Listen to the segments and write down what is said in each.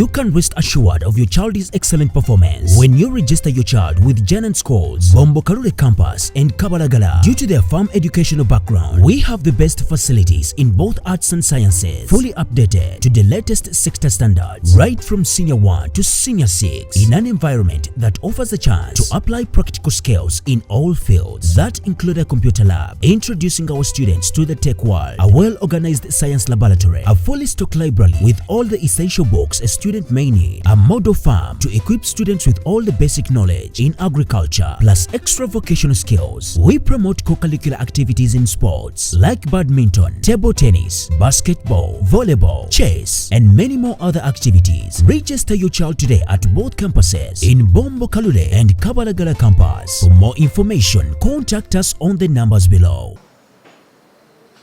You can rest assured of your child's excellent performance when you register your child with Janan Schools, Bombo Karule Campus and Kabalagala. Due to their firm educational background, we have the best facilities in both arts and sciences, fully updated to the latest sector standards, right from Senior 1 to Senior 6, in an environment that offers a chance to apply practical skills in all fields. That include a computer lab, introducing our students to the tech world, a well-organized science laboratory, a fully stocked library with all the essential books a student may need, a model farm to equip students with all the basic knowledge in agriculture, plus extra vocational skills. We promote co-curricular activities in sports like badminton, table tennis, basketball, volleyball, chess, and many more other activities. Register your child today at both campuses in Bombo Kalule and Kabalagala campus. For more information, contact us on the numbers below.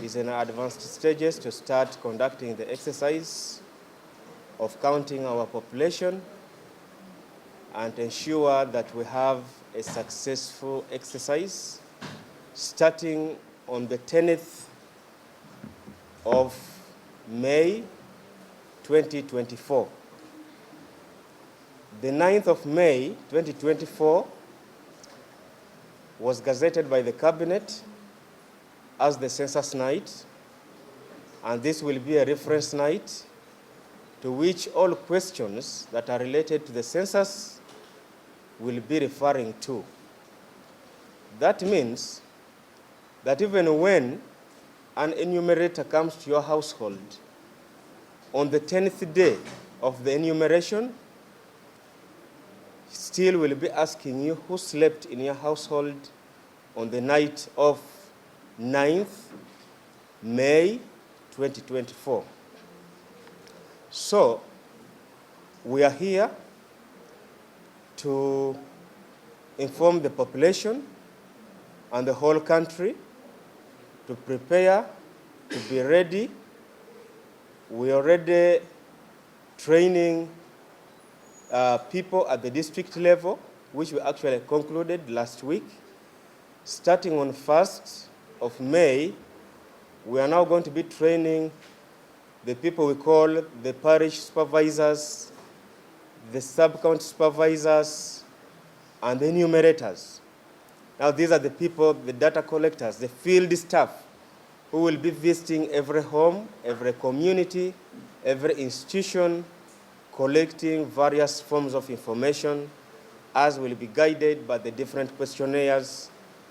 Is in advanced stages to start conducting the exercise of counting our population and ensure that we have a successful exercise starting on the 10th of May 2024. The 9th of May 2024 was gazetted by the Cabinet as the census night, and this will be a reference night to which all questions that are related to the census will be referring to. That means that even when an enumerator comes to your household on the 10th day of the enumeration, still will be asking you who slept in your household on the night of 9th May 2024. So we are here to inform the population and the whole country to prepare, to be ready. We are already training people at the district level, which we actually concluded last week. Starting on 1st of May, we are now going to be training the people we call the parish supervisors, the sub-county supervisors, and the enumerators. Now these are the people, the data collectors, the field staff, who will be visiting every home, every community, every institution, collecting various forms of information, as will be guided by the different questionnaires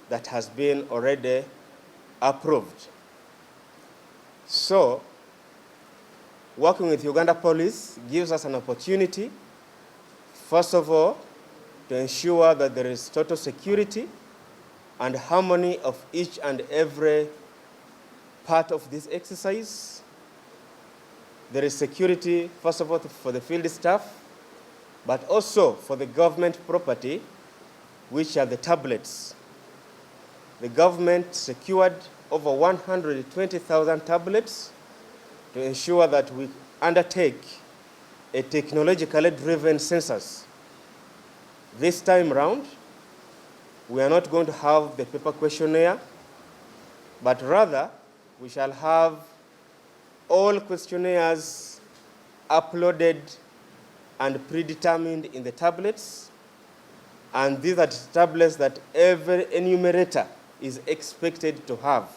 that has been already approved. So, working with Uganda Police gives us an opportunity, first of all, to ensure that there is total security and harmony of each and every part of this exercise. There is security, first of all, for the field staff, but also for the government property, which are the tablets. The government secured over 120,000 tablets to ensure that we undertake a technologically driven census. This time round, we are not going to have the paper questionnaire, but rather we shall have all questionnaires uploaded and predetermined in the tablets, and these are tablets that every enumerator is expected to have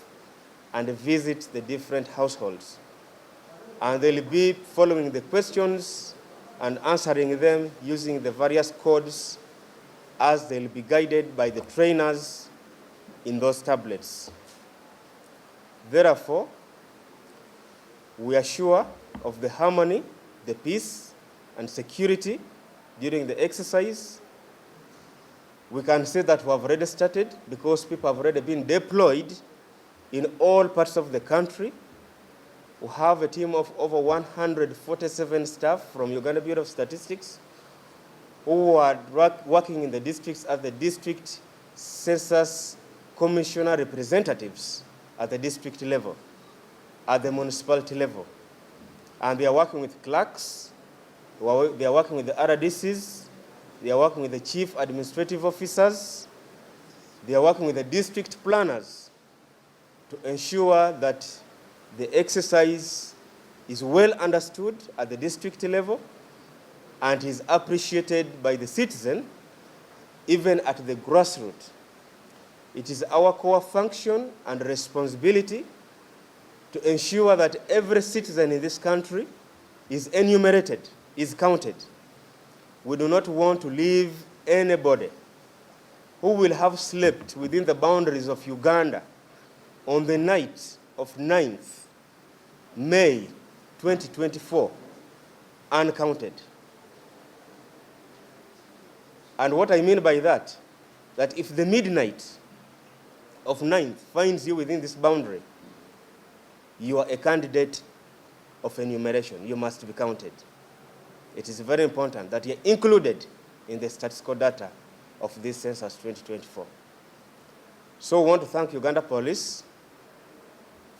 and visit the different households. And they'll be following the questions and answering them using the various codes as they'll be guided by the trainers in those tablets. Therefore, we are sure of the harmony, the peace, and security during the exercise. We can say that we have already started because people have already been deployed in all parts of the country. We have a team of over 147 staff from Uganda Bureau of Statistics who are working in the districts as the district census commissioner representatives at the district level, at the municipality level. And they are working with clerks, they are working with the RDCs, they are working with the chief administrative officers, they are working with the district planners to ensure that the exercise is well understood at the district level and is appreciated by the citizen, even at the grassroots. It is our core function and responsibility to ensure that every citizen in this country is enumerated, is counted. We do not want to leave anybody who will have slept within the boundaries of Uganda on the night of 9th May 2024 uncounted. And what I mean by that if the midnight of 9th finds you within this boundary, you are a candidate of enumeration. You must be counted. It is very important that you are included in the statistical data of this census 2024. So I want to thank Uganda Police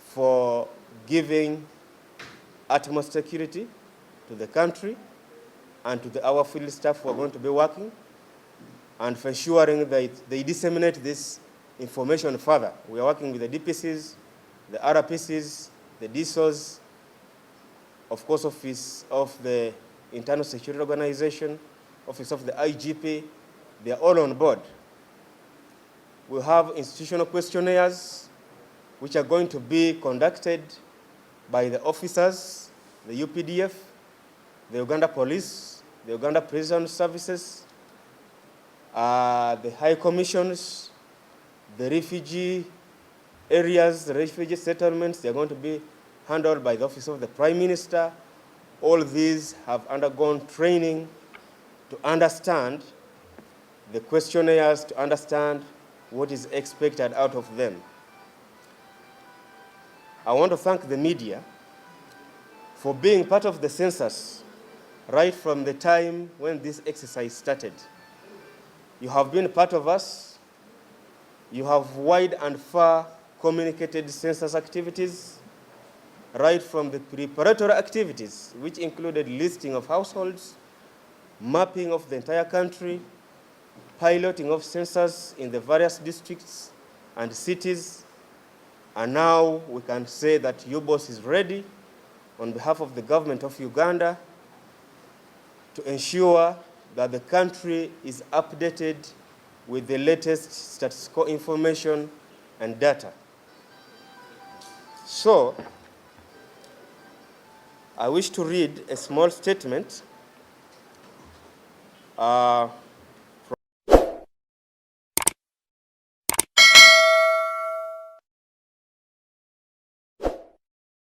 for giving utmost security to the country and to our field staff who are going to be working, and for ensuring that they disseminate this information further. We are working with the DPCs, the RPCs, the DSOs, of course, Office of the Internal Security Organization, Office of the IGP. They are all on board. We have institutional questionnaires which are going to be conducted by the officers, the UPDF, the Uganda Police, the Uganda Prison Services, the High Commissions, the refugee areas, the refugee settlements. They are going to be handled by the Office of the Prime Minister. All these have undergone training to understand the questionnaires, to understand what is expected out of them. I want to thank the media for being part of the census right from the time when this exercise started. You have been part of us. You have wide and far communicated census activities, right from the preparatory activities, which included listing of households, mapping of the entire country, piloting of census in the various districts and cities. And now we can say that Ubos is ready on behalf of the government of Uganda to ensure that the country is updated with the latest statistical information and data. So, I wish to read a small statement